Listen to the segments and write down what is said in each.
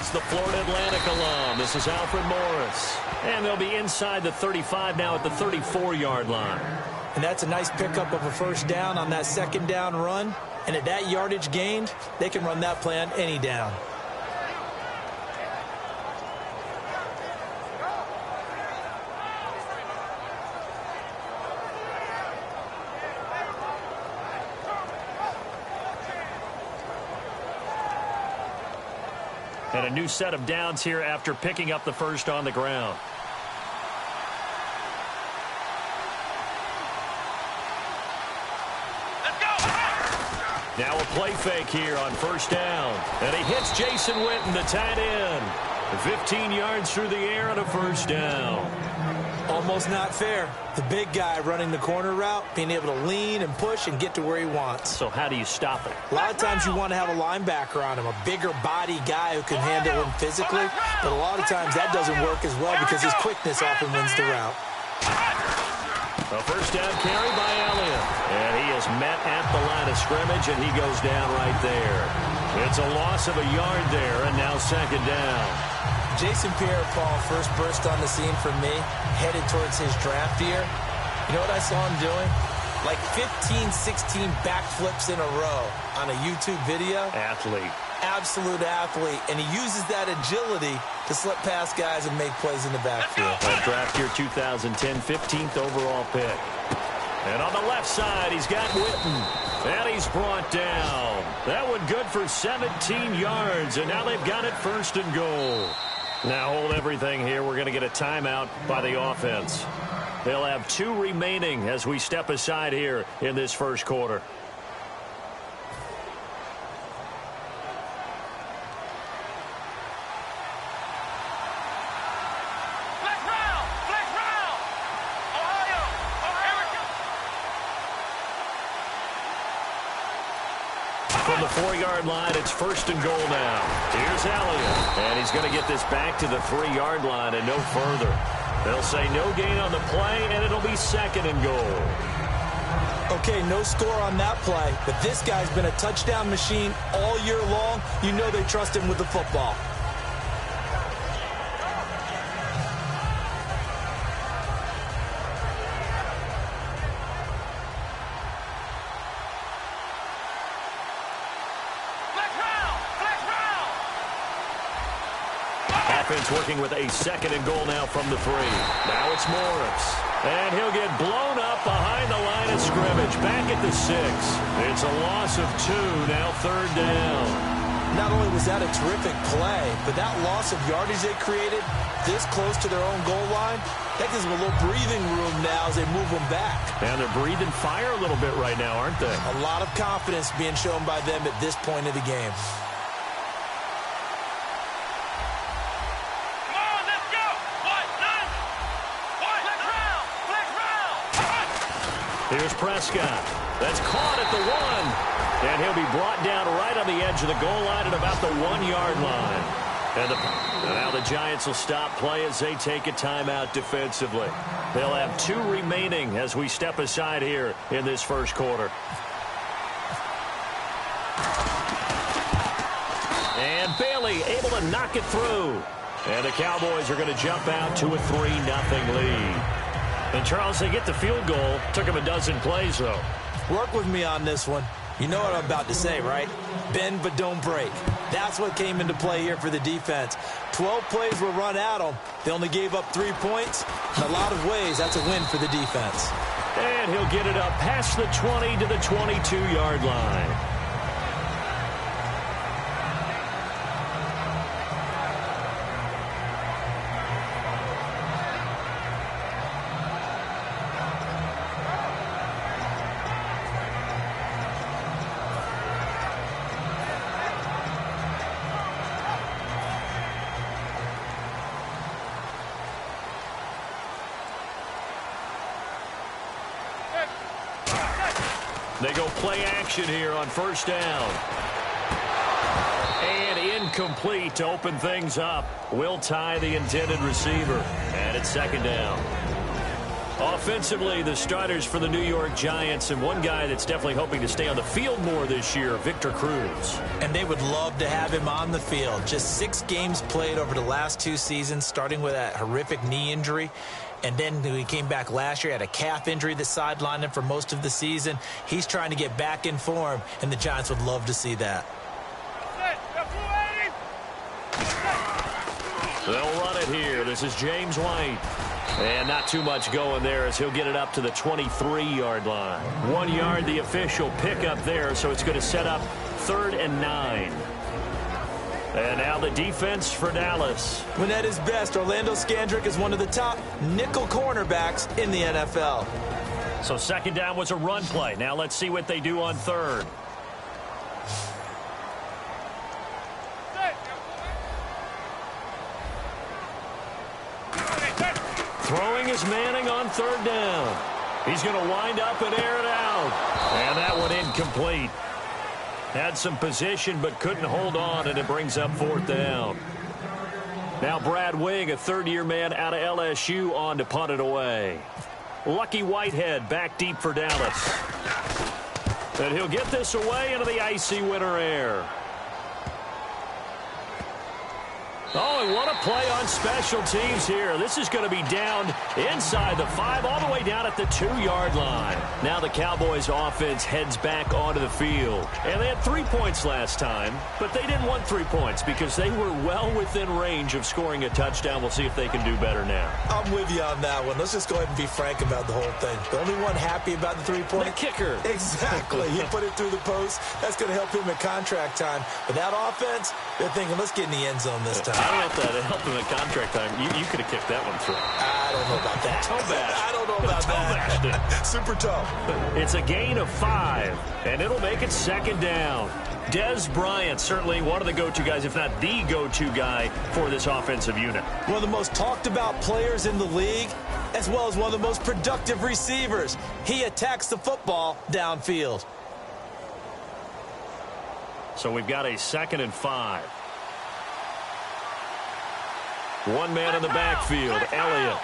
is the Florida Atlantic alum. This is Alfred Morris. And they'll be inside the 35 now at the 34-yard line. And that's a nice pickup of a first down on that second down run. And at that yardage gained, they can run that play on any down. And a new set of downs here after picking up the first on the ground. Let's go! Now a play fake here on first down. And he hits Jason Witten, the tight end. 15 yards through the air on a first down. Almost not fair. The big guy running the corner route, being able to lean and push and get to where he wants. So how do you stop it? A lot of times you want to have a linebacker on him, a bigger body guy who can handle him physically. But a lot of times that doesn't work as well because his quickness often wins the route. A first down carry by Elliott. And he is met at the line of scrimmage, and he goes down right there. It's a loss of a yard there, and now second down. Jason Pierre-Paul first burst on the scene for me, headed towards his draft year. You know what I saw him doing? Like 15, 16 backflips in a row on a YouTube video. Athlete. Absolute athlete. And he uses that agility to slip past guys and make plays in the backfield. That draft year 2010, 15th overall pick. And on the left side, he's got Witten. And he's brought down. That one good for 17 yards. And now they've got it first and goal. Now hold everything here. We're going to get a timeout by the offense. They'll have 2 remaining as we step aside here in this first quarter. From the 4-yard line, it's first and goal now. Here's Elliott. And he's going to get this back to the 3-yard line and no further. They'll say no gain on the play, and it'll be second and goal. Okay, no score on that play, but this guy's been a touchdown machine all year long. You know they trust him with the football. Offense working with a second and goal now from the 3. Now it's Morris. And he'll get blown up behind the line of scrimmage. Back at the 6. It's a loss of 2. Now third down. Not only was that a terrific play, but that loss of yardage they created this close to their own goal line, that gives them a little breathing room now as they move them back. And they're breathing fire a little bit right now, aren't they? A lot of confidence being shown by them at this point of the game. Here's Prescott. That's caught at the 1. And he'll be brought down right on the edge of the goal line at about the 1-yard line. And now the Giants will stop play as they take a timeout defensively. They'll have 2 remaining as we step aside here in this first quarter. And Bailey able to knock it through. And the Cowboys are going to jump out to a 3-0 lead. And, Charles, they get the field goal. Took him a dozen plays, though. Work with me on this one. You know what I'm about to say, right? Bend but don't break. That's what came into play here for the defense. 12 plays were run at them. They only gave up 3 points. In a lot of ways, that's a win for the defense. And he'll get it up past the 20 to the 22-yard line. They go play action here on first down. And incomplete to open things up. Will tie the intended receiver. And it's second down. Offensively, the starters for the New York Giants, and one guy that's definitely hoping to stay on the field more this year, Victor Cruz. And they would love to have him on the field. Just 6 games played over the last 2 seasons, starting with that horrific knee injury. And then he came back last year, had a calf injury that sidelined him for most of the season. He's trying to get back in form, and the Giants would love to see that. They'll run it here. This is James White. And not too much going there as he'll get it up to the 23-yard line. 1 yard, the official pickup there, so it's going to set up 3rd and 9. And now the defense for Dallas. When at his best, Orlando Scandrick is one of the top nickel cornerbacks in the NFL. So 2nd down was a run play. Now let's see what they do on 3rd. Throwing is Manning on 3rd down. He's going to wind up and air it out. And that one incomplete. Had some position but couldn't hold on, and it brings up 4th down. Now Brad Wing, a 3rd-year man out of LSU, on to punt it away. Lucky Whitehead back deep for Dallas. And he'll get this away into the icy winter air. Oh, and what a play on special teams here. This is going to be down inside the 5, all the way down at the 2-yard line. Now the Cowboys offense heads back onto the field. And they had 3 points last time, but they didn't want 3 points because they were well within range of scoring a touchdown. We'll see if they can do better now. I'm with you on that one. Let's just go ahead and be frank about the whole thing. The only one happy about the 3-point? The kicker. Exactly. He put it through the post. That's going to help him at contract time. But that offense, they're thinking, let's get in the end zone this time. I don't know if that helped him at contract time. You could have kicked that one through. I don't know about that. Toe bash. I don't know about that. Super tough. It's a gain of 5, and it'll make it 2nd down. Dez Bryant, certainly one of the go-to guys, if not the go-to guy for this offensive unit. One of the most talked about players in the league, as well as one of the most productive receivers. He attacks the football downfield. So we've got a 2nd and 5. One man in the backfield, Elliott.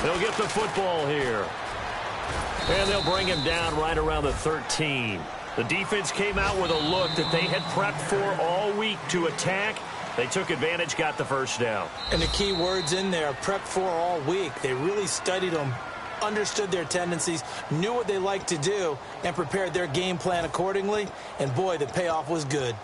They'll get the football here. And they'll bring him down right around the 13. The defense came out with a look that they had prepped for all week to attack. They took advantage, got the 1st down. And the key words in there, prepped for all week. They really studied them, understood their tendencies, knew what they liked to do, and prepared their game plan accordingly. And boy, the payoff was good.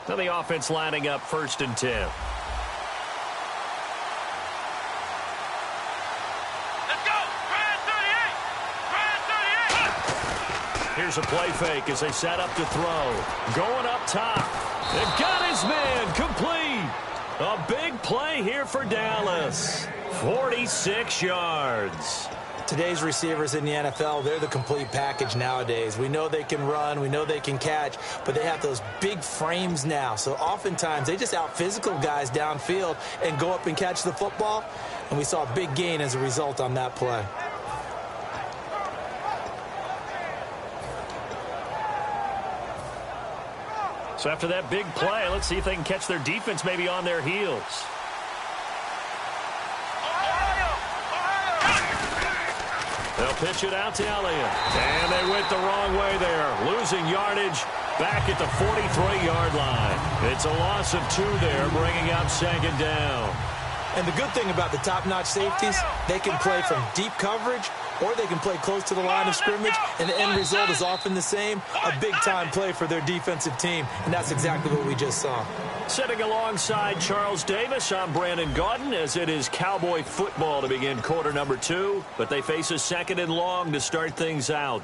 Now the offense lining up 1st and 10. Let's go! Brand 38! Brand 38! Here's a play fake as they set up to throw. Going up top. They've got his man complete. A big play here for Dallas. 46 yards. Today's receivers in the NFL, they're the complete package nowadays. We know they can run, we know they can catch, but they have those big frames now. So oftentimes they just out-physical guys downfield and go up and catch the football. And we saw a big gain as a result on that play. So after that big play, let's see if they can catch their defense maybe on their heels. They'll pitch it out to Elliott. And they went the wrong way there. Losing yardage back at the 43-yard line. It's a loss of 2 there, bringing up 2nd down. And the good thing about the top-notch safeties, they can play from deep coverage or they can play close to the line of scrimmage, and the end result is often the same, a big-time play for their defensive team, and that's exactly what we just saw. Sitting alongside Charles Davis, I'm Brandon Gaudin, as it is Cowboy football to begin quarter number 2, but they face a 2nd and long to start things out.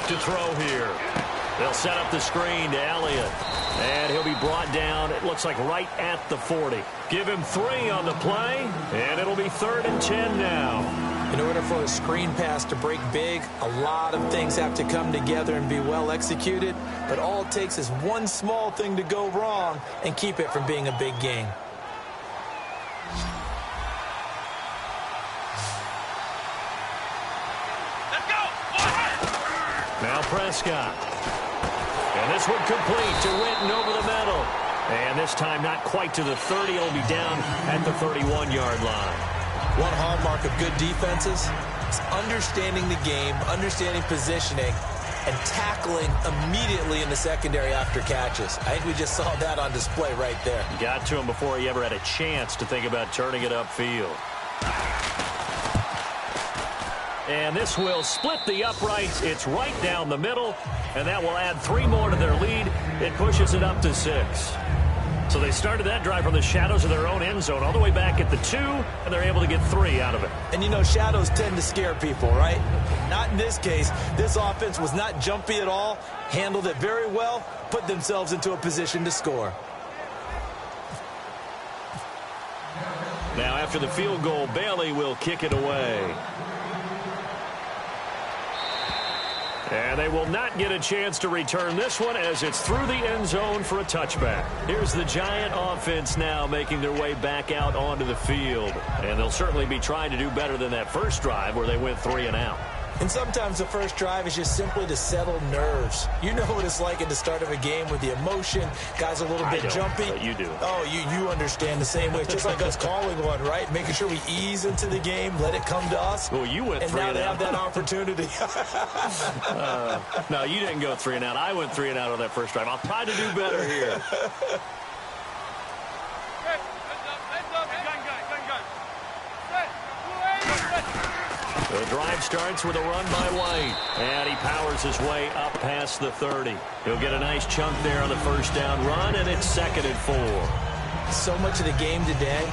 back to throw here. They'll set up the screen to Elliott. And he'll be brought down, it looks like, right at the 40. Give him 3 on the play, and it'll be 3rd and 10 now. In order for a screen pass to break big, a lot of things have to come together and be well executed. But all it takes is one small thing to go wrong and keep it from being a big gain. Let's go. Now Prescott. And this one complete to Witten over the middle. And this time not quite to the 30. It'll be down at the 31-yard line. One hallmark of good defenses is understanding the game, understanding positioning, and tackling immediately in the secondary after catches. I think we just saw that on display right there. Got to him before he ever had a chance to think about turning it upfield. And this will split the uprights. It's right down the middle, and that will add 3 more to their lead. It pushes it up to 6. So they started that drive from the shadows of their own end zone all the way back at the 2, and they're able to get 3 out of it. And, you know, shadows tend to scare people, right? Not in this case. This offense was not jumpy at all, handled it very well, put themselves into a position to score. Now, after the field goal, Bailey will kick it away. And they will not get a chance to return this one as it's through the end zone for a touchback. Here's the Giant offense now making their way back out onto the field. And they'll certainly be trying to do better than that first drive where they went 3 and out. And sometimes the first drive is just simply to settle nerves. You know what it's like at the start of a game with the emotion. Guys a little bit jumpy. But you do. Oh, you understand the same way. It's just like us calling one, right? Making sure we ease into the game, let it come to us. Well, you went 3 and and now out. they have that opportunity. No, you didn't go 3 and out. I went 3 and out on that first drive. I'll try to do better here. The drive starts with a run by White, and he powers his way up past the 30. He'll get a nice chunk there on the first down run, and it's 2nd and 4. So much of the game today,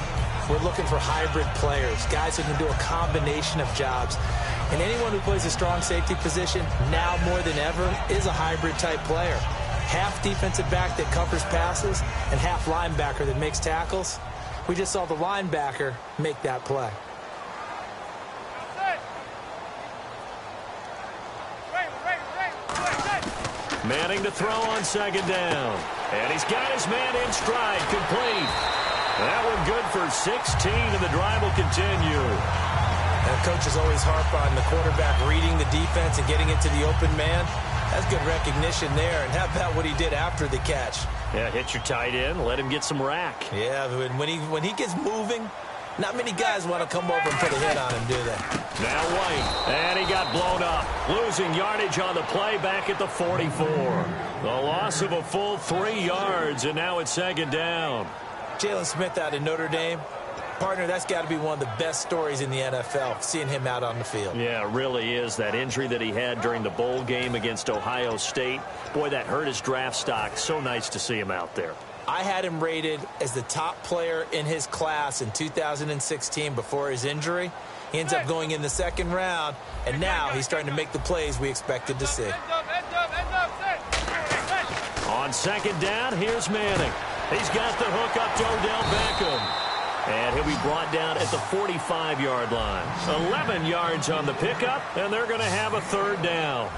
we're looking for hybrid players, guys who can do a combination of jobs. And anyone who plays a strong safety position, now more than ever, is a hybrid-type player. Half defensive back that covers passes and half linebacker that makes tackles. We just saw the linebacker make that play. Manning to throw on 2nd down. And he's got his man in stride, complete. That one good for 16, and the drive will continue. And coaches always harp on the quarterback reading the defense and getting into the open man. That's good recognition there. And how about what he did after the catch? Yeah, hit your tight end, let him get some rack. Yeah, when he gets moving, not many guys want to come over and put a hit on him, do they? Now White, and he got blown up. Losing yardage on the play back at the 44. The loss of a full 3 yards, and now it's 2nd down. Jalen Smith out of Notre Dame. Partner, that's got to be one of the best stories in the NFL, seeing him out on the field. Yeah, it really is. That injury that he had during the bowl game against Ohio State, boy, that hurt his draft stock. So nice to see him out there. I had him rated as the top player in his class in 2016 before his injury. He ends up going in the 2nd round, and now he's starting to make the plays we expected to see. On 2nd down, here's Manning. He's got the hook up to Odell Beckham. And he'll be brought down at the 45-yard line. 11 yards on the pickup, and they're going to have a 3rd down.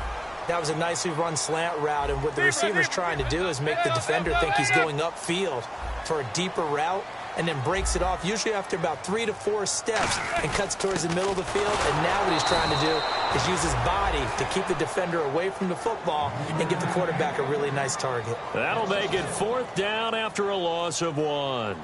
That was a nicely run slant route, and what the receiver's trying to do is make the defender think he's going upfield for a deeper route, and then breaks it off, usually after about 3 to 4 steps, and cuts towards the middle of the field. And now what he's trying to do is use his body to keep the defender away from the football and get the quarterback a really nice target. That'll make it 4th down after a loss of 1.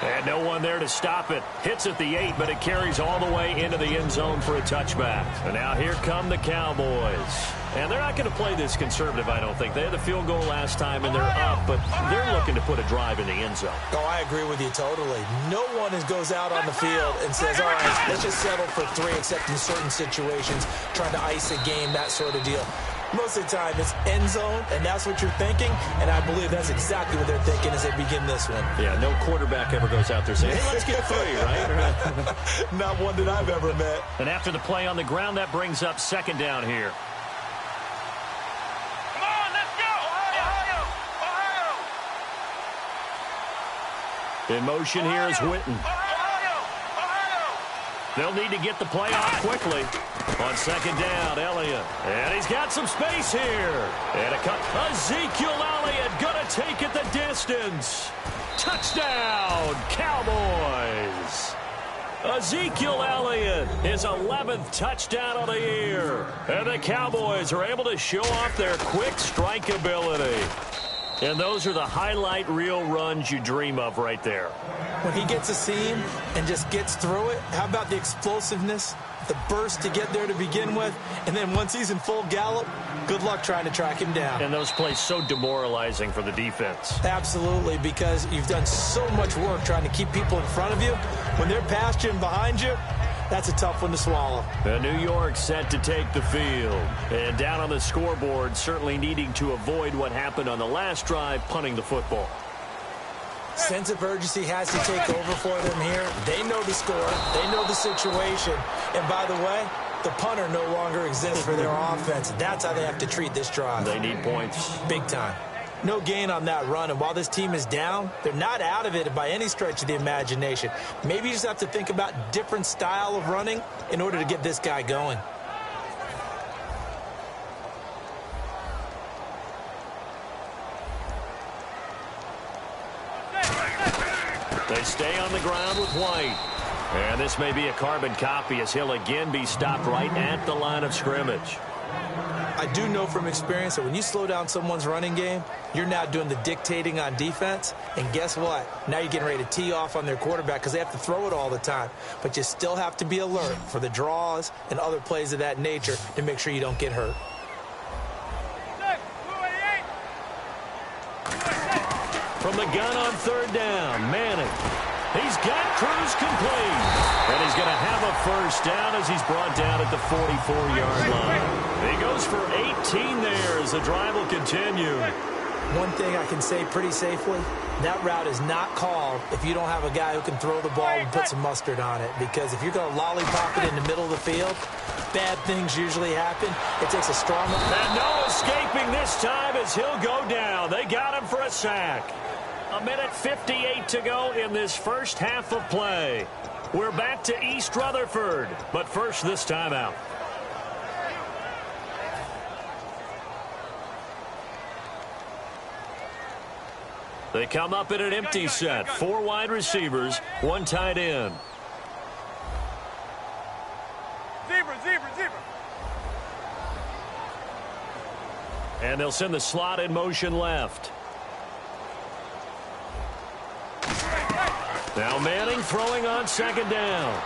And no one there to stop it. Hits at the 8, but it carries all the way into the end zone for a touchback. And now here come the Cowboys. And they're not going to play this conservative, I don't think. They had the field goal last time, and they're up, but they're looking to put a drive in the end zone. Oh, I agree with you totally. No one goes out on the field and says, all right, let's just settle for 3, except in certain situations, trying to ice a game, that sort of deal. Most of the time, it's end zone, and that's what you're thinking, and I believe that's exactly what they're thinking as they begin this one. Yeah, no quarterback ever goes out there saying, hey, let's get 3, right? Not one that I've ever met. And after the play on the ground, that brings up second down here. Come on, let's go! Ohio! In motion here is Witten. They'll need to get the play off quickly. On second down, Elliott. And he's got some space here. And a cut. Ezekiel Elliott going to take it the distance. Touchdown, Cowboys. Ezekiel Elliott, his 11th touchdown of the year. And the Cowboys are able to show off their quick strike ability. And those are the highlight reel runs you dream of right there. When he gets a seam and just gets through it, how about the explosiveness, the burst to get there to begin with, and then once he's in full gallop, good luck trying to track him down. And those plays so demoralizing for the defense. Absolutely, because you've done so much work trying to keep people in front of you. When they're past you and behind you, that's a tough one to swallow. New York set to take the field. And down on the scoreboard, certainly needing to avoid what happened on the last drive, punting the football. Sense of urgency has to take over for them here. They know the score. They know the situation. And by the way, the punter no longer exists for their offense. That's how they have to treat this drive. They need points. Big time. No gain on that run, and while this team is down, they're not out of it by any stretch of the imagination. Maybe you just have to think about different style of running in order to get this guy going. They stay on the ground with White. And this may be a carbon copy as he'll again be stopped right at the line of scrimmage. I do know from experience that when you slow down someone's running game, you're now doing the dictating on defense. And guess what? Now you're getting ready to tee off on their quarterback because they have to throw it all the time. But you still have to be alert for the draws and other plays of that nature to make sure you don't get hurt. From the gun on third down, Manning. He's got Cruz complete. And he's going to have a first down as he's brought down at the 44-yard line. He goes for 18 there as the drive will continue. One thing I can say pretty safely, that route is not called if you don't have a guy who can throw the ball and put some mustard on it. Because if you're going to lollipop it in the middle of the field, bad things usually happen. It takes a strong... And no escaping this time as he'll go down. They got him for a sack. 1:58 to go in this first half of play. We're back to East Rutherford, but first this timeout. They come up in an empty set. 4 wide receivers, 1 tight end. Zebra. And they'll send the slot in motion left. Now Manning throwing on second down.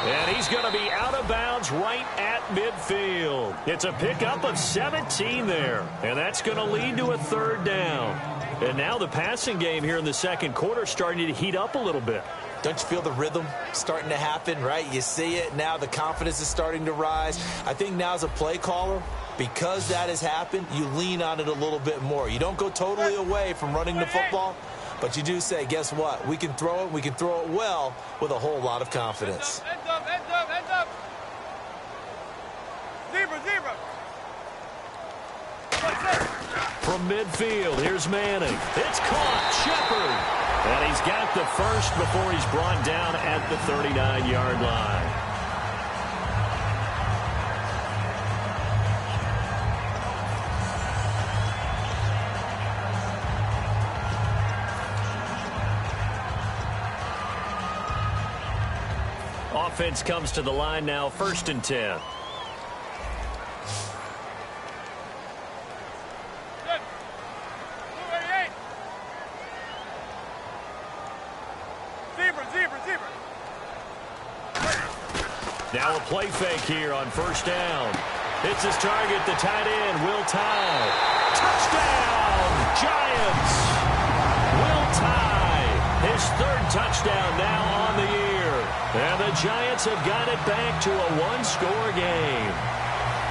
And he's going to be out of bounds right at midfield. It's a pickup of 17 there. And that's going to lead to a third down. And now the passing game here in the second quarter starting to heat up a little bit. Don't you feel the rhythm starting to happen, right? You see it now. The confidence is starting to rise. I think now as a play caller, because that has happened, you lean on it a little bit more. You don't go totally away from running the football, but you do say, guess what? We can throw it. We can throw it well with a whole lot of confidence. Hands up. Zebra. From midfield, here's Manning. It's caught. Shepard. And he's got the first before he's brought down at the 39-yard line. Offense comes to the line now, 1st and 10. Zebra. Now a play fake here on 1st down. It's his target, the tight end, Will Tye. Touchdown, Giants! Will Tye, his 3rd touchdown now on the year. And the Giants have got it back to a 1-score game.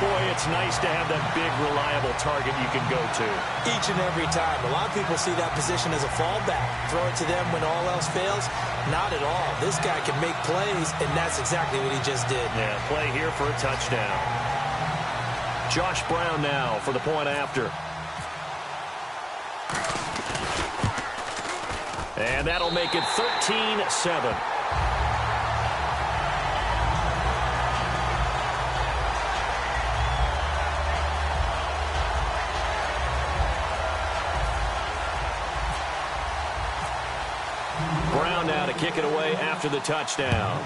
Boy, it's nice to have that big, reliable target you can go to. Each and every time. A lot of people see that position as a fallback. Throw it to them when all else fails. Not at all. This guy can make plays, and that's exactly what he just did. Yeah, play here for a touchdown. Josh Brown now for the point after. And that'll make it 13-7. Brown now to kick it away after the touchdown.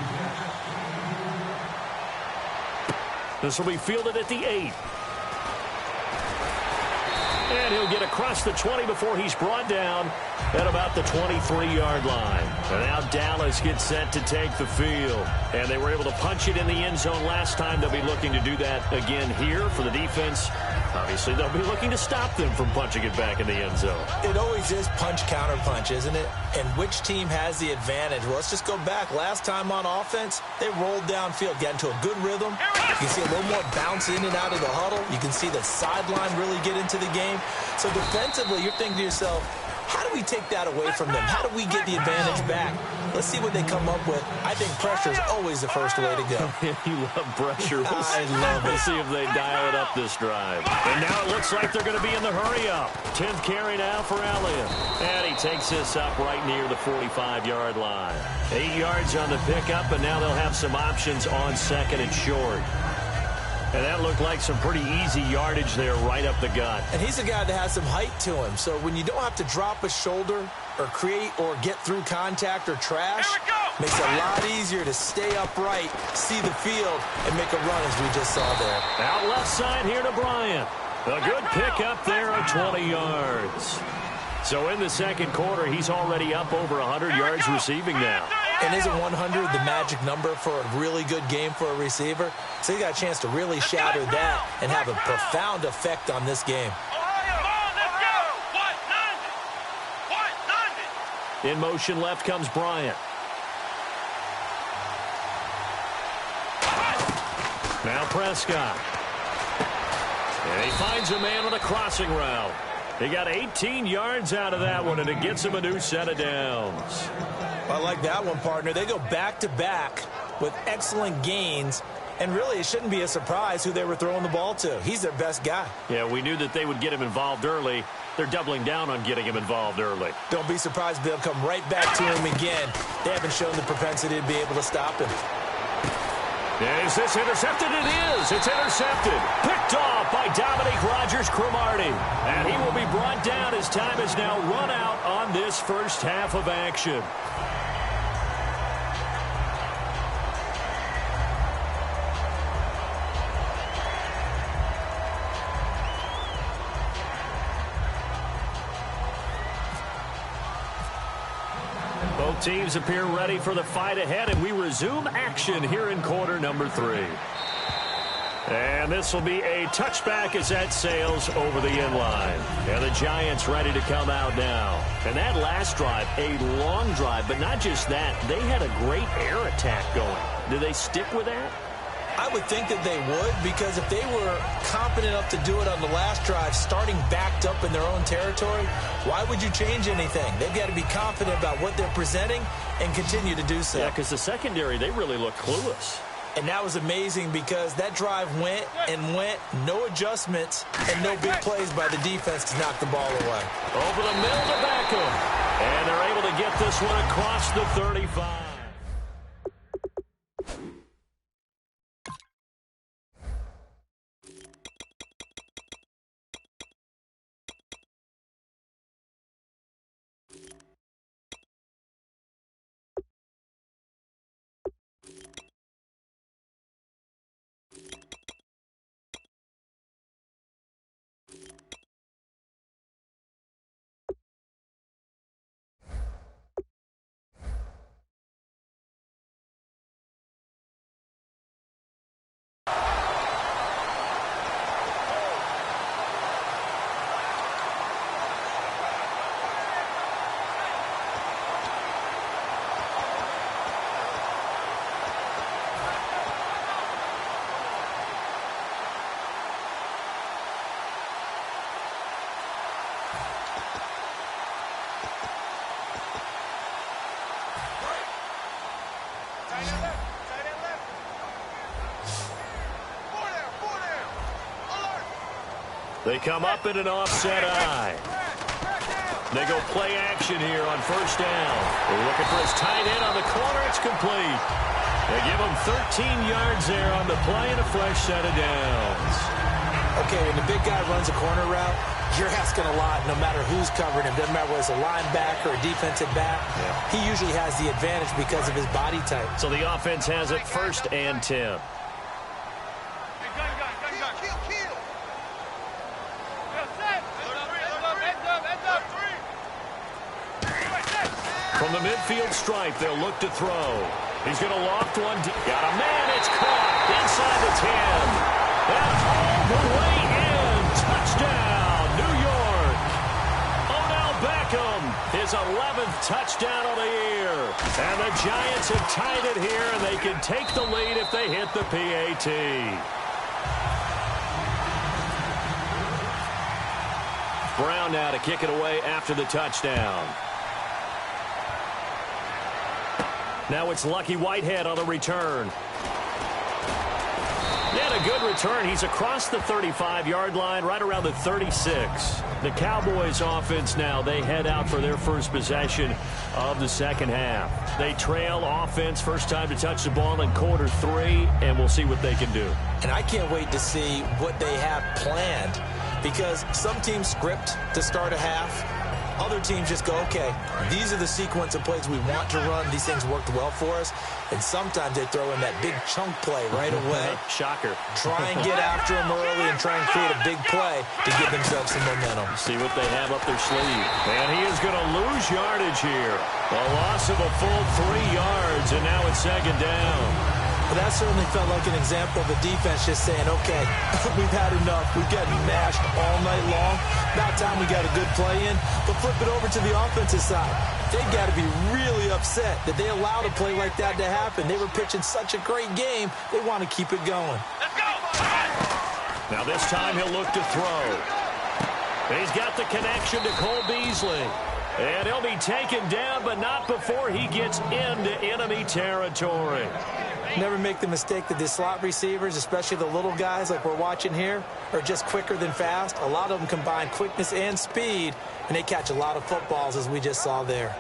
This will be fielded at the 8. And he'll get across the 20 before he's brought down at about the 23-yard line. And now Dallas gets set to take the field. And they were able to punch it in the end zone last time. They'll be looking to do that again here for the defense. Obviously, they'll be looking to stop them from punching it back in the end zone. It always is punch-counter-punch, isn't it? And which team has the advantage? Well, let's just go back. Last time on offense, they rolled downfield, got into a good rhythm. You can see a little more bounce in and out of the huddle. You can see the sideline really get into the game. So defensively, you're thinking to yourself, how do we take that away from them? How do we get the advantage back? Let's see what they come up with. I think pressure is always the first way to go. You love pressure. I love it. We'll see if they dial it up this drive. And now it looks like they're going to be in the hurry-up. 10th carry now for Elliott. And he takes this up right near the 45-yard line. 8 yards on the pickup, and now they'll have some options on second and short. And that looked like some pretty easy yardage there right up the gut. And he's a guy that has some height to him. So when you don't have to drop a shoulder or create or get through contact or trash, makes it a lot easier to stay upright, see the field, and make a run as we just saw there. Out left side here to Bryant. A good pickup there at 20 yards. So in the second quarter, he's already up over 100 yards receiving now. And isn't 100 the magic number for a really good game for a receiver? So he got a chance to really shatter that and have a profound effect on this game. In motion left comes Bryant. Now Prescott. And he finds a man on a crossing route. He got 18 yards out of that one, and it gets him a new set of downs. I like that one, partner. They go back-to-back with excellent gains, and really it shouldn't be a surprise who they were throwing the ball to. He's their best guy. Yeah, we knew that they would get him involved early. They're doubling down on getting him involved early. Don't be surprised if they'll come right back to him again. They haven't shown the propensity to be able to stop him. Is this intercepted? It is. It's intercepted. Picked off by Dominique Rodgers-Cromartie. And he will be brought down as time is now run out on this first half of action. Both teams appear ready for the fight ahead, and we resume action here in quarter number 3. And this will be a touchback as that sails over the end line. And the Giants ready to come out now. And that last drive, a long drive, but not just that. They had a great air attack going. Do they stick with that? I would think that they would, because if they were confident enough to do it on the last drive, starting backed up in their own territory, why would you change anything? They've got to be confident about what they're presenting and continue to do so. Yeah, because the secondary, they really look clueless. And that was amazing because that drive went and went, no adjustments, and no big plays by the defense to knock the ball away. Over the middle to Beckham. And they're able to get this one across the 35. They come up in an offset eye. They go play action here on first down. They're looking for his tight end on the corner. It's complete. They give him 13 yards there on the play and a fresh set of downs. Okay, when the big guy runs a corner route, you're asking a lot no matter who's covering him. Doesn't matter whether it's a linebacker or a defensive back. Yeah. He usually has the advantage because of his body type. So the offense has it 1st and 10. From the midfield stripe, they'll look to throw. He's going to loft one. Got a man. It's caught inside the 10. And all the way in. Touchdown, New York. Odell Beckham, his 11th touchdown of the year. And the Giants have tied it here, and they can take the lead if they hit the PAT. Brown now to kick it away after the touchdown. Now it's Lucky Whitehead on the return. Yeah, a good return. He's across the 35-yard line, right around the 36. The Cowboys offense now, they head out for their first possession of the second half. They trail offense, first time to touch the ball in quarter 3, and we'll see what they can do. And I can't wait to see what they have planned, because some teams script to start a half. Other teams just go, okay, these are the sequence of plays we want to run. These things worked well for us. And sometimes they throw in that big chunk play right away. Shocker. Try and get after them early and try and create a big play to give themselves some momentum. See what they have up their sleeve. And he is going to lose yardage here. A loss of a full 3 yards, and now it's second down. But that certainly felt like an example of the defense just saying, okay, we've had enough. We've gotten mashed all night long. About time we got a good play in. But flip it over to the offensive side. They've got to be really upset that they allowed a play like that to happen. They were pitching such a great game. They want to keep it going. Let's go! Now this time he'll look to throw. He's got the connection to Cole Beasley. And he'll be taken down, but not before he gets into enemy territory. Never make the mistake that the slot receivers, especially the little guys like we're watching here, are just quicker than fast. A lot of them combine quickness and speed, and they catch a lot of footballs, as we just saw there.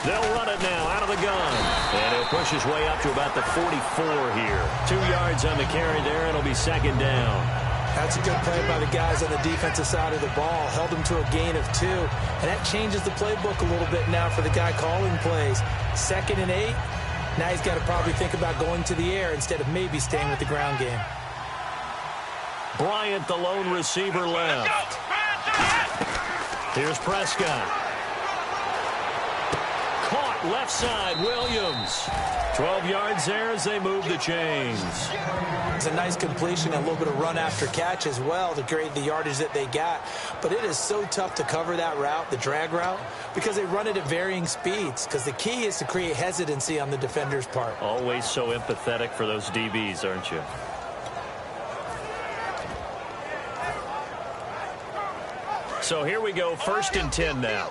They'll run it now out of the gun. And he'll push his way up to about the 44 here. 2 yards on the carry there. It'll be second down. That's a good play by the guys on the defensive side of the ball. Held him to a gain of 2. And that changes the playbook a little bit now for the guy calling plays. 2nd and 8. Now he's got to probably think about going to the air instead of maybe staying with the ground game. Bryant, the lone receiver, left. Here's Prescott. Caught left side, Williams. 12 yards there as they move the chains. It's a nice completion, a little bit of run after catch as well to create the yardage that they got. But it is so tough to cover that route, the drag route, because they run it at varying speeds. Because the key is to create hesitancy on the defender's part. Always so empathetic for those DBs, aren't you? So here we go, 1st and 10 now.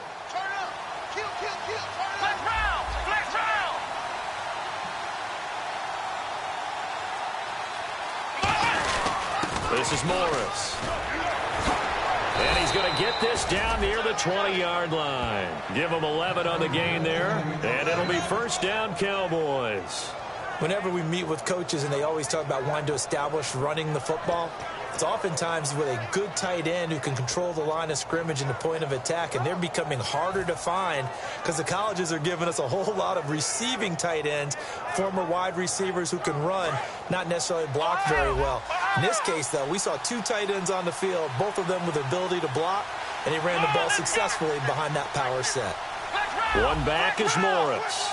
This is Morris. And he's going to get this down near the 20-yard line. Give him 11 on the gain there. And it'll be first down, Cowboys. Whenever we meet with coaches and they always talk about wanting to establish running the football, it's oftentimes with a good tight end who can control the line of scrimmage and the point of attack, and they're becoming harder to find because the colleges are giving us a whole lot of receiving tight ends, former wide receivers who can run, not necessarily block very well. In this case, though, we saw 2 tight ends on the field, both of them with the ability to block, and he ran the ball successfully behind that power set. One back is Morris.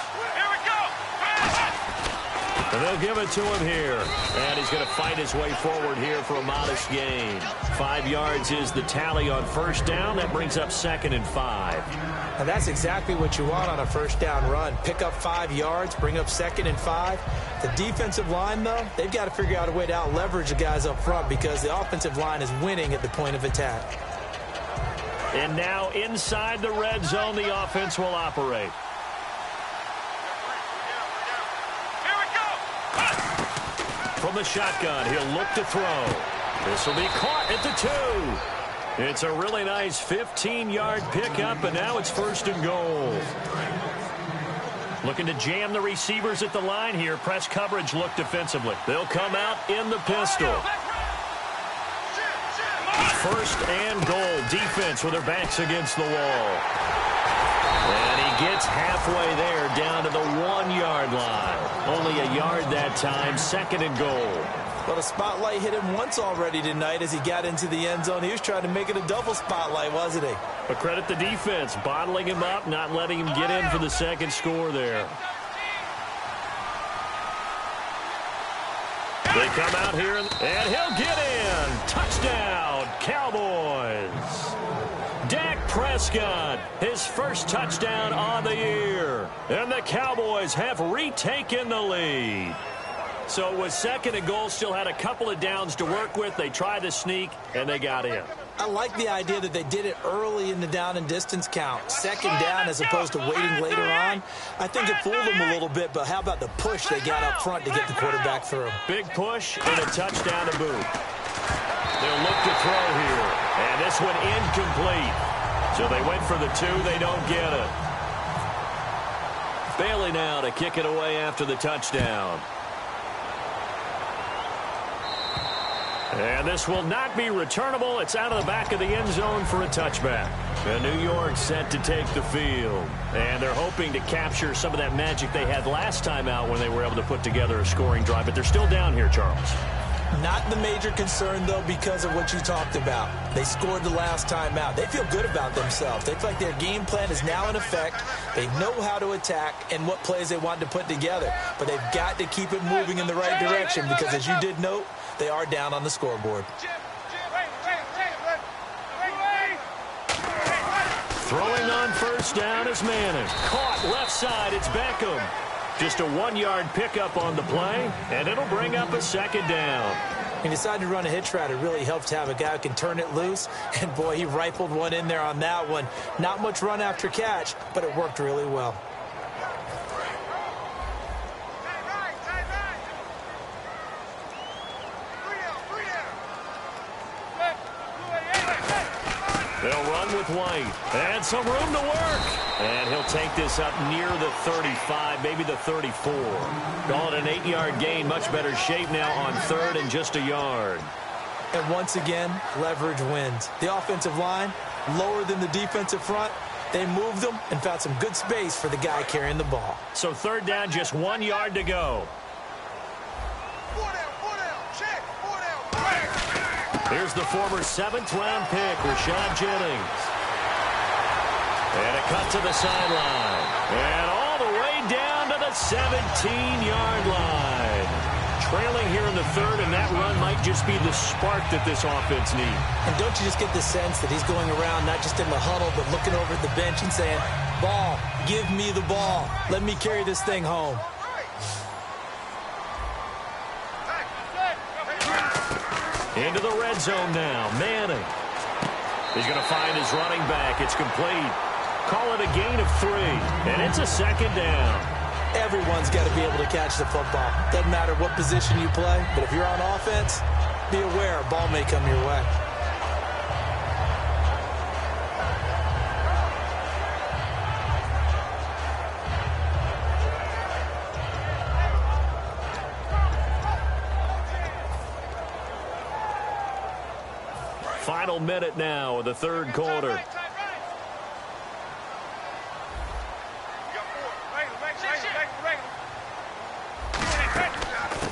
And they'll give it to him here. And he's going to fight his way forward here for a modest gain. 5 yards is the tally on first down. That brings up 2nd and 5. And that's exactly what you want on a first down run. Pick up 5 yards, bring up 2nd and 5. The defensive line, though, they've got to figure out a way to out-leverage the guys up front because the offensive line is winning at the point of attack. And now inside the red zone, the offense will operate. Here we go. From the shotgun, he'll look to throw. This will be caught at the 2. It's a really nice 15-yard pickup, and now it's 1st and goal. Looking to jam the receivers at the line here. Press coverage look defensively. They'll come out in the pistol. 1st and goal. Defense with their backs against the wall. And he gets halfway there down to the 1-yard line. Only a yard that time. 2nd and goal. Well, the spotlight hit him once already tonight as he got into the end zone. He was trying to make it a double spotlight, wasn't he? But credit the defense, bottling him up, not letting him get in for the 2nd score there. They come out here, and he'll get in. Touchdown, Cowboys. Dak Prescott, his first touchdown on the year. And the Cowboys have retaken the lead. So with 2nd and goal, still had a couple of downs to work with. They tried to sneak, and they got in. I like the idea that they did it early in the down and distance count. 2nd down as opposed to waiting later on. I think it fooled them a little bit, but how about the push they got up front to get the quarterback through? Big push and a touchdown to boot. They'll look to throw here, and this one incomplete. So they went for the 2. They don't get it. Bailey now to kick it away after the touchdown. And this will not be returnable. It's out of the back of the end zone for a touchback. And New York set to take the field. And they're hoping to capture some of that magic they had last time out when they were able to put together a scoring drive. But they're still down here, Charles. Not the major concern, though, because of what you talked about. They scored the last time out. They feel good about themselves. They feel like their game plan is now in effect. They know how to attack and what plays they want to put together. But they've got to keep it moving in the right direction because, as you did note, they are down on the scoreboard. Throwing on first down is Manning. Caught left side. It's Beckham. Just a 1-yard pickup on the play, and it'll bring up a 2nd down. He decided to run a hitch route. It really helps to have a guy who can turn it loose. And, boy, he rifled one in there on that one. Not much run after catch, but it worked really well. They'll run with White. And some room to work. And he'll take this up near the 35, maybe the 34. Call it an 8-yard gain. Much better shape now on 3rd and just a yard. And once again, leverage wins. The offensive line, lower than the defensive front. They moved them and found some good space for the guy carrying the ball. So 3rd down, just 1 yard to go. Here's the former 7th-round pick, Rashad Jennings. And a cut to the sideline. And all the way down to the 17-yard line. Trailing here in the 3rd, and that run might just be the spark that this offense needs. And don't you just get the sense that he's going around not just in the huddle, but looking over at the bench and saying, ball, give me the ball. Let me carry this thing home. Into the red zone now. Manning. He's going to find his running back. It's complete. Call it a gain of 3. And it's a 2nd down. Everyone's got to be able to catch the football. Doesn't matter what position you play, but if you're on offense, be aware a ball may come your way. Final minute now of the 3rd quarter.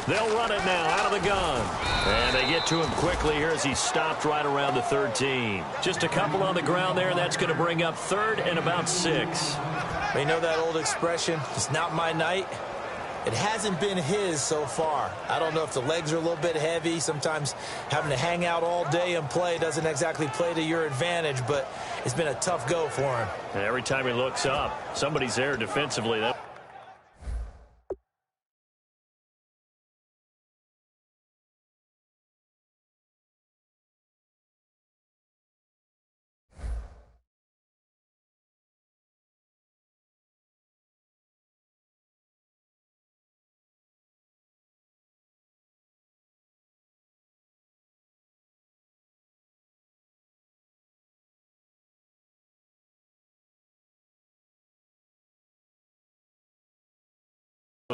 They'll run it now out of the gun. And they get to him quickly here as he stopped right around the 13. Just a couple on the ground there, and that's going to bring up 3rd and about 6. You know that old expression, it's not my night. It hasn't been his so far. I don't know if the legs are a little bit heavy. Sometimes having to hang out all day and play doesn't exactly play to your advantage, but it's been a tough go for him. And every time he looks up, somebody's there defensively. That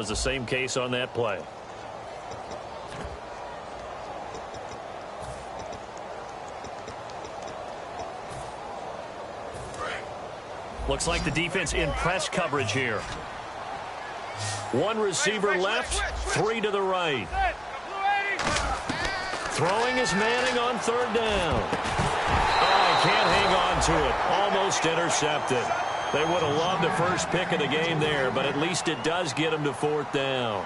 was the same case on that play. Looks like the defense in press coverage here. One receiver left, three to the right. Throwing is Manning on third down. Oh, he can't hang on to it. Almost intercepted. They would have loved the first pick of the game there, but at least it does get them to fourth down.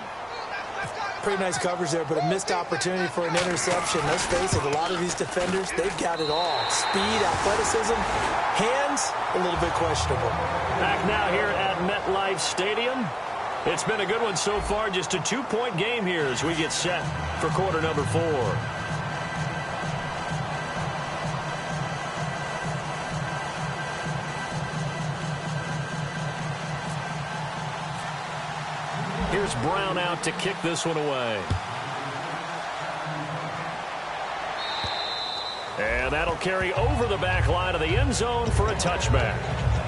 Pretty nice coverage there, but a missed opportunity for an interception. Let's face it, a lot of these defenders, they've got it all. Speed, athleticism, hands, a little bit questionable. Back now here at MetLife Stadium. It's been a good one so far. Just a 2-point game here as we get set for quarter number 4. Here's Brown out to kick this one away. And that'll carry over the back line of the end zone for a touchback.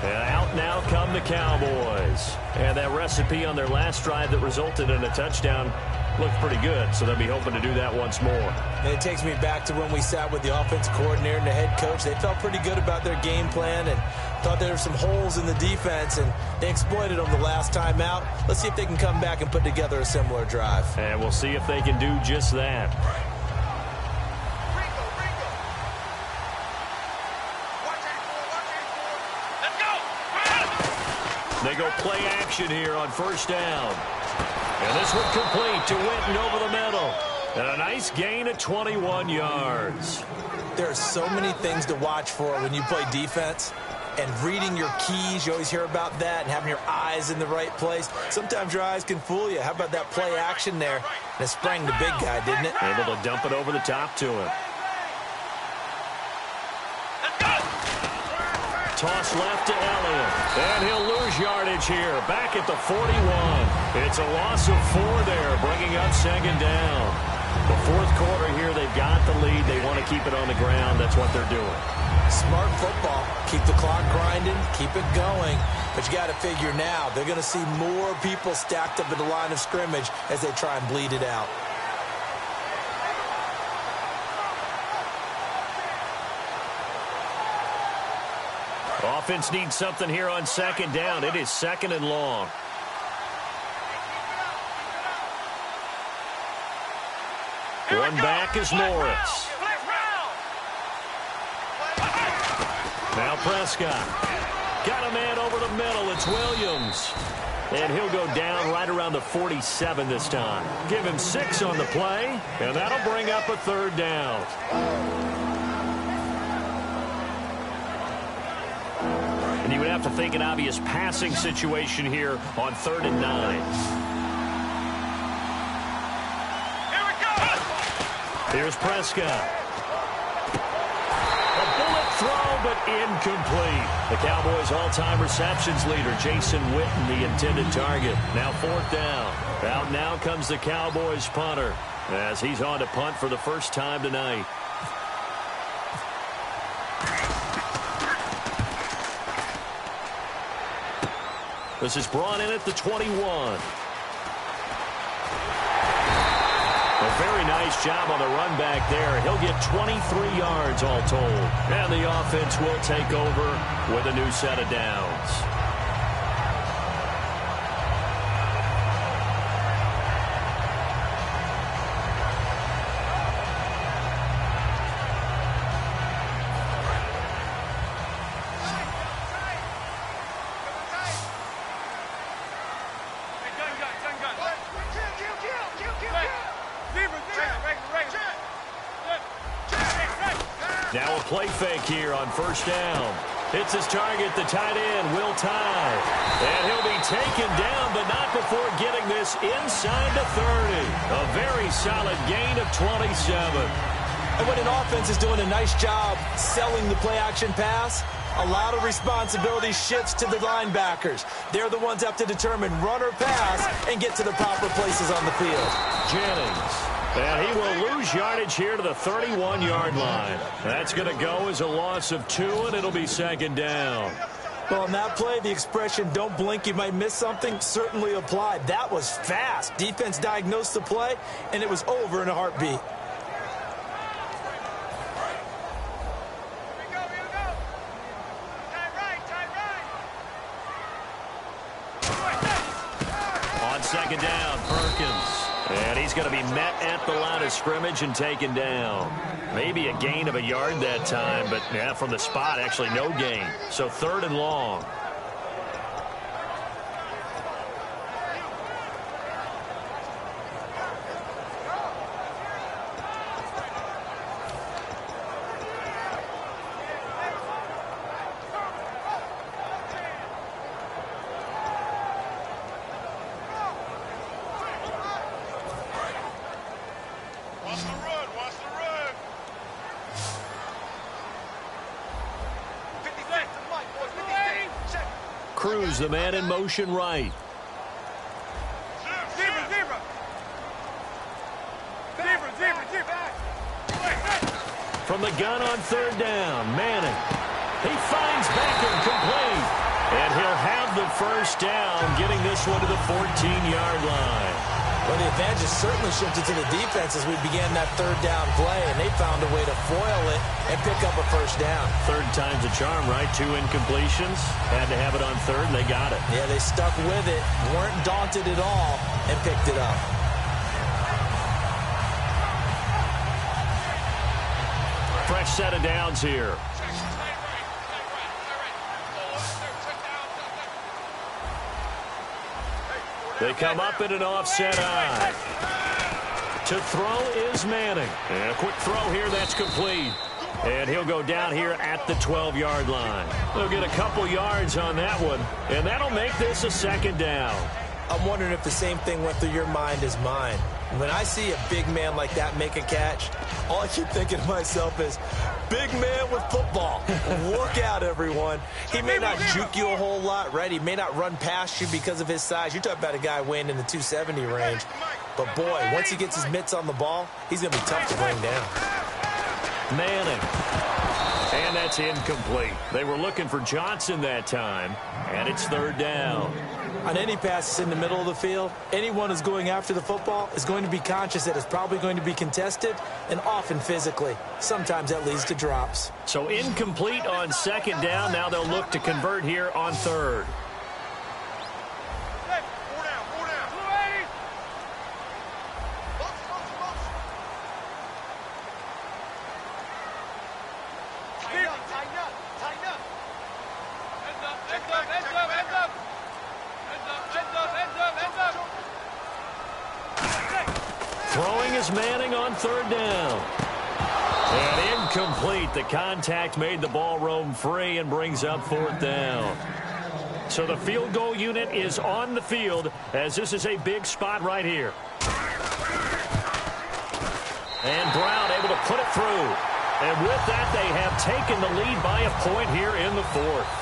And out now come the Cowboys. And that recipe on their last drive that resulted in a touchdown looked pretty good, so they'll be hoping to do that once more. And it takes me back to when we sat with the offensive coordinator and the head coach. They felt pretty good about their game plan and thought there were some holes in the defense, and they exploited them the last time out. Let's see if they can come back and put together a similar drive. And we'll see if they can do just that. They go play action here on first down. And this one complete to Witten over the middle. And a nice gain of 21 yards. There are so many things to watch for when you play defense. And reading your keys, you always hear about that, and having your eyes in the right place. Sometimes your eyes can fool you. How about that play action there? And it sprang the big guy, didn't it? Able to dump it over the top to him. Toss left to Elliott. And he'll lose yardage here. Back at the 41. It's a loss of 4 there, bringing up second down. The fourth quarter here, they've got the lead. They want to keep it on the ground. That's what they're doing. Smart football. Keep the clock grinding. Keep it going. But you got to figure now, they're going to see more people stacked up at the line of scrimmage as they try and bleed it out. Offense needs something here on second down. It is second and long. One back is Morris. Now Prescott. Got a man over the middle. It's Williams. And he'll go down right around the 47 this time. Give him 6 on the play, and that'll bring up a third down. And you would have to think an obvious passing situation here on 3rd and 9. Here we go. Here's Prescott. A bullet throw, but incomplete. The Cowboys' all-time receptions leader, Jason Witten, the intended target. Now 4th down. Out now comes the Cowboys punter as he's on to punt for the first time tonight. This is brought in at the 21. A very nice job on the run back there. He'll get 23 yards all told. And the offense will take over with a new set of downs. Now a play fake here on first down. It's his target, the tight end, Will Tye. And he'll be taken down, but not before getting this inside the 30. A very solid gain of 27. And when an offense is doing a nice job selling the play-action pass, a lot of responsibility shifts to the linebackers. They're the ones that have to determine run or pass and get to the proper places on the field. Jennings. And he will lose yardage here to the 31-yard line. That's going to go as a loss of 2, and it'll be second down. Well, on that play, the expression, don't blink, you might miss something, certainly applied. That was fast. Defense diagnosed the play, and it was over in a heartbeat. On second down, Perkins. And he's going to be met at the line of scrimmage and taken down. Maybe a gain of a yard that time, but yeah, from the spot, actually no gain. So 3rd and long. Cruz, the man in motion right. From the gun on 3rd down, Manning. He finds Beckham complete. And he'll have the first down, getting this one to the 14-yard line. Well, the advantage certainly shifted to the defense as we began that 3rd down play, and they found a way to foil it and pick up a first down. 3rd time's a charm, right? 2 incompletions. Had to have it on 3rd, and they got it. Yeah, they stuck with it, weren't daunted at all, and picked it up. Fresh set of downs here. They come up in an offset eye. To throw is Manning. And a quick throw here, that's complete. And he'll go down here at the 12-yard line. They'll get a couple yards on that one, and that'll make this a second down. I'm wondering if the same thing went through your mind as mine. When I see a big man like that make a catch, all I keep thinking to myself is, big man with football. Look out, everyone. He may not juke you a whole lot, right? He may not run past you because of his size. You're talking about a guy weighing in the 270 range. But, boy, once he gets his mitts on the ball, he's going to be tough to bring down. Manning. And that's incomplete. They were looking for Johnson that time, and it's 3rd down. On any passes in the middle of the field, anyone who's going after the football is going to be conscious that it's probably going to be contested, and often physically. Sometimes that leads to drops. So incomplete on 2nd down. Now they'll look to convert here on 3rd. Throwing is Manning on 3rd down. And incomplete. The contact made the ball roam free and brings up 4th down. So the field goal unit is on the field as this is a big spot right here. And Brown able to put it through. And with that, they have taken the lead by a point here in the 4th.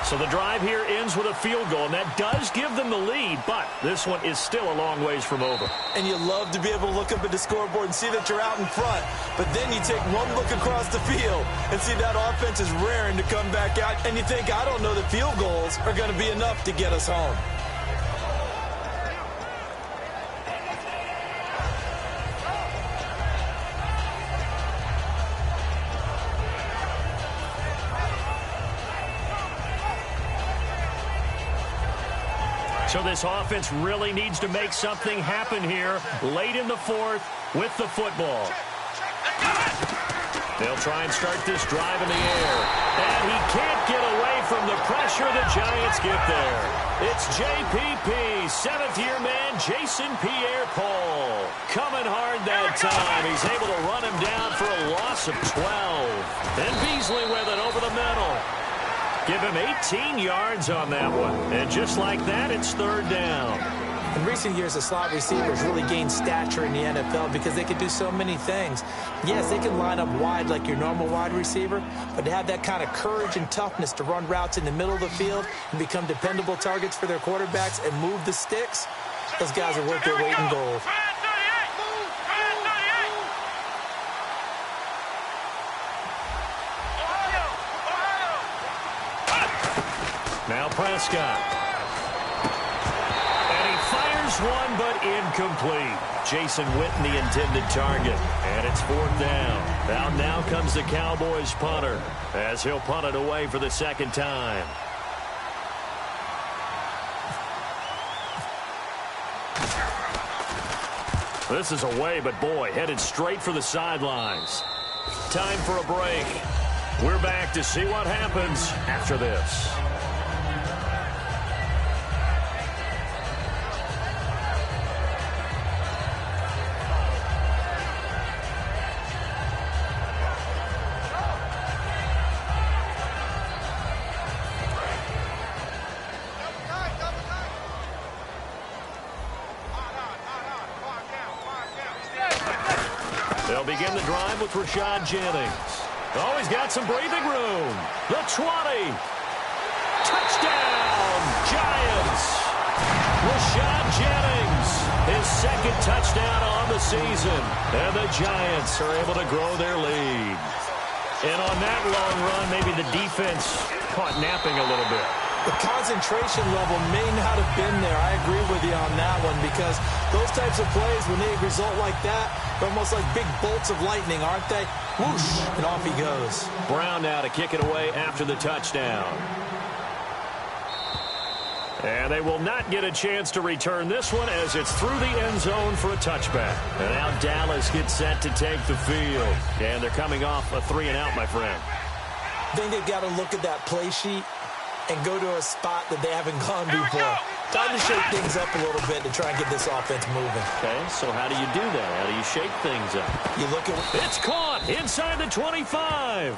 So the drive here ends with a field goal, and that does give them the lead, but this one is still a long ways from over. And you love to be able to look up at the scoreboard and see that you're out in front, but then you take one look across the field and see that offense is raring to come back out, and you think, I don't know that field goals are going to be enough to get us home. So this offense really needs to make something happen here late in the 4th with the football. They'll try and start this drive in the air. And he can't get away from the pressure, the Giants get there. It's JPP, seventh-year man Jason Pierre-Paul. Coming hard that time. He's able to run him down for a loss of 12. And Beasley with it over the middle. Give him 18 yards on that one. And just like that, it's third down. In recent years, the slot receivers really gained stature in the NFL because they can do so many things. Yes, they can line up wide like your normal wide receiver, but to have that kind of courage and toughness to run routes in the middle of the field and become dependable targets for their quarterbacks and move the sticks, those guys are worth their weight in gold. Now Prescott. One, but incomplete. Jason Witten, the intended target. And it's fourth down. Now comes the Cowboys punter as he'll punt it away for the second time. This is away, but boy, headed straight for the sidelines. Time for a break. We're back to see what happens after this. They'll begin the drive with Rashad Jennings. Oh, he's got some breathing room. The 20. Touchdown, Giants. Rashad Jennings, his second touchdown on the season. And the Giants are able to grow their lead. And on that long run, maybe the defense caught napping a little bit. The concentration level may not have been there. I agree with you on that one because those types of plays, when they result like that, they're almost like big bolts of lightning, aren't they? Whoosh, and off he goes. Brown now to kick it away after the touchdown. And they will not get a chance to return this one as it's through the end zone for a touchback. And now Dallas gets set to take the field. And they're coming off a 3-and-out, my friend. I think they've got to look at that play sheet and go to a spot that they haven't gone before. Time to shake things up a little bit to try and get this offense moving. Okay, so how do you do that? How do you shake things up? You look at... It's caught inside the 25.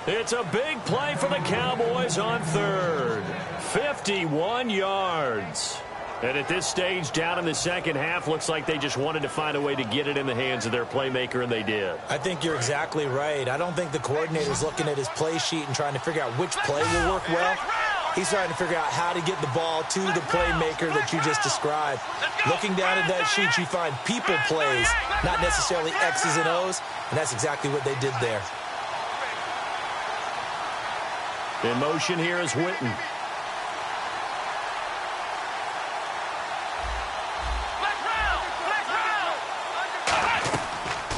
It's a big play for the Cowboys on third. 51 yards. And at this stage, down in the second half, looks like they just wanted to find a way to get it in the hands of their playmaker, and they did. I think you're exactly right. I don't think the coordinator's looking at his play sheet and trying to figure out which play will work well. He's trying to figure out how to get the ball to the playmaker that you just described. Looking down at that sheet, you find people plays, not necessarily X's and O's, and that's exactly what they did there. In motion here is Witten.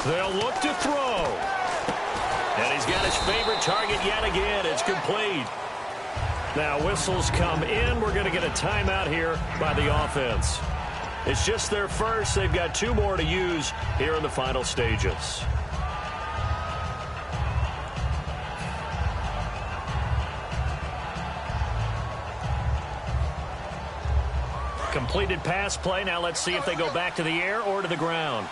They'll look to throw. And he's got his favorite target yet again. It's complete. Now whistles come in. We're going to get a timeout here by the offense. It's just their first. They've got 2 more to use here in the final stages. Completed pass play. Now let's see if they go back to the air or to the ground.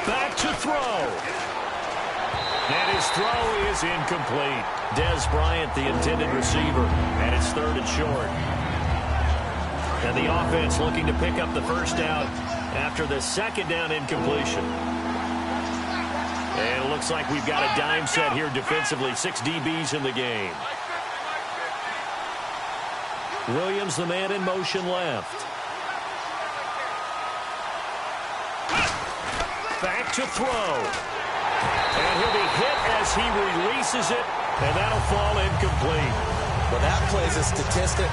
Back to throw. And his throw is incomplete. Dez Bryant, the intended receiver, and it's third and short. And the offense looking to pick up the first down after the second down incompletion. And it looks like we've got a dime set here defensively. 6 DBs in the game. Williams, the man in motion left. Back to throw. And he'll be hit as he releases it, and that'll fall incomplete. Well, that plays a statistic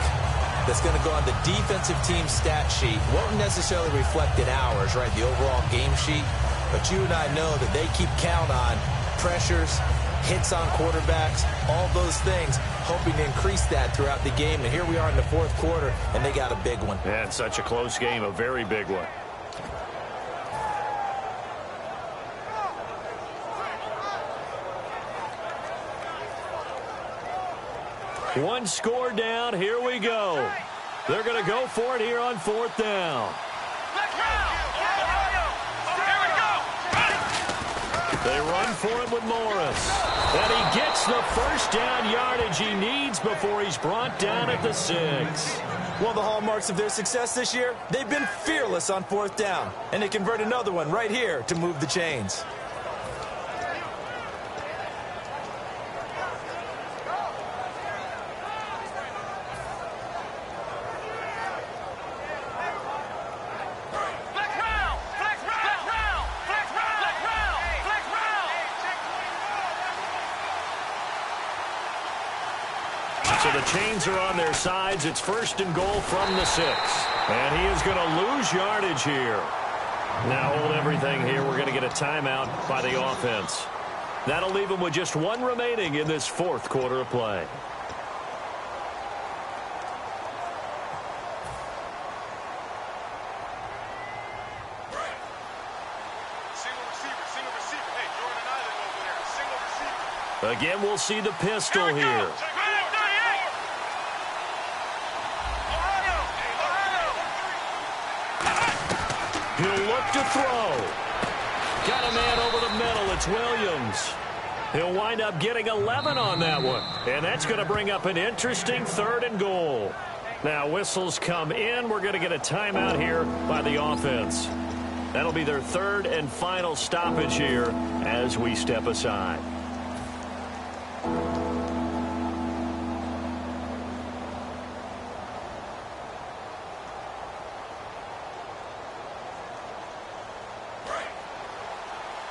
that's going to go on the defensive team stat sheet. Won't necessarily reflect in ours, right, the overall game sheet. But you and I know that they keep count on pressures, hits on quarterbacks, all those things, hoping to increase that throughout the game. And here we are in the fourth quarter, and they got a big one. Yeah, it's such a close game, a very big one. One score down. Here we go. They're going to go for it here on 4th down. They run for it with Morris. And he gets the first down yardage he needs before he's brought down at the 6. One of the hallmarks of their success this year, they've been fearless on 4th down. And they convert another one right here to move the chains. So the chains are on their sides. It's 1st and goal from the 6. And he is going to lose yardage here. Now hold everything here. We're going to get a timeout by the offense. That'll leave him with just 1 remaining in this 4th quarter of play. Single receiver. Hey, Jordan Island over there. Single receiver. Again, we'll see the pistol here. He'll look to throw. Got a man over the middle. It's Williams. He'll wind up getting 11 on that one. And that's going to bring up an interesting 3rd and goal. Now whistles come in. We're going to get a timeout here by the offense. That'll be their 3rd and final stoppage here as we step aside.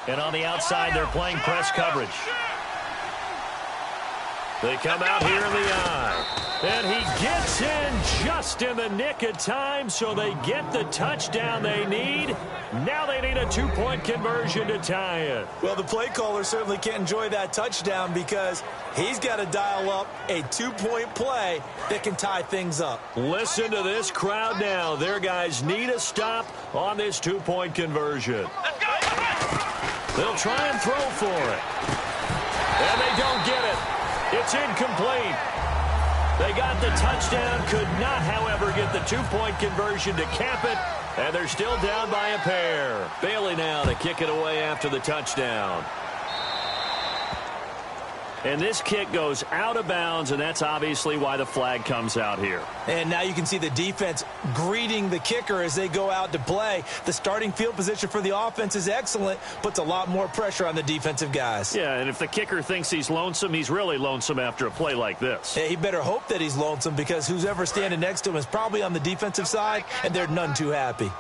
And on the outside, they're playing press coverage. They come out here in the eye. And he gets in just in the nick of time, so they get the touchdown they need. Now they need a 2-point conversion to tie it. Well, the play caller certainly can't enjoy that touchdown because he's got to dial up a 2-point play that can tie things up. Listen to this crowd now. Their guys need a stop on this 2-point conversion. They'll try and throw for it. And they don't get it. It's incomplete. They got the touchdown, could not, however, get the 2-point conversion to cap it, and they're still down by a pair. Bailey now to kick it away after the touchdown. And this kick goes out of bounds, and that's obviously why the flag comes out here. And now you can see the defense greeting the kicker as they go out to play. The starting field position for the offense is excellent, puts a lot more pressure on the defensive guys. Yeah, and if the kicker thinks he's lonesome, he's really lonesome after a play like this. Hey, he better hope that he's lonesome because who's ever standing next to him is probably on the defensive side, and they're none too happy.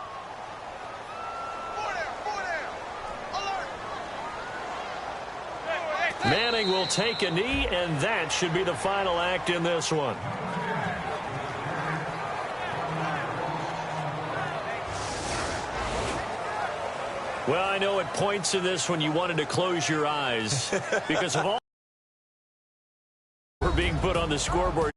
Manning will take a knee, and that should be the final act in this one. Well, I know at points in this one you wanted to close your eyes because of all being put on the scoreboard.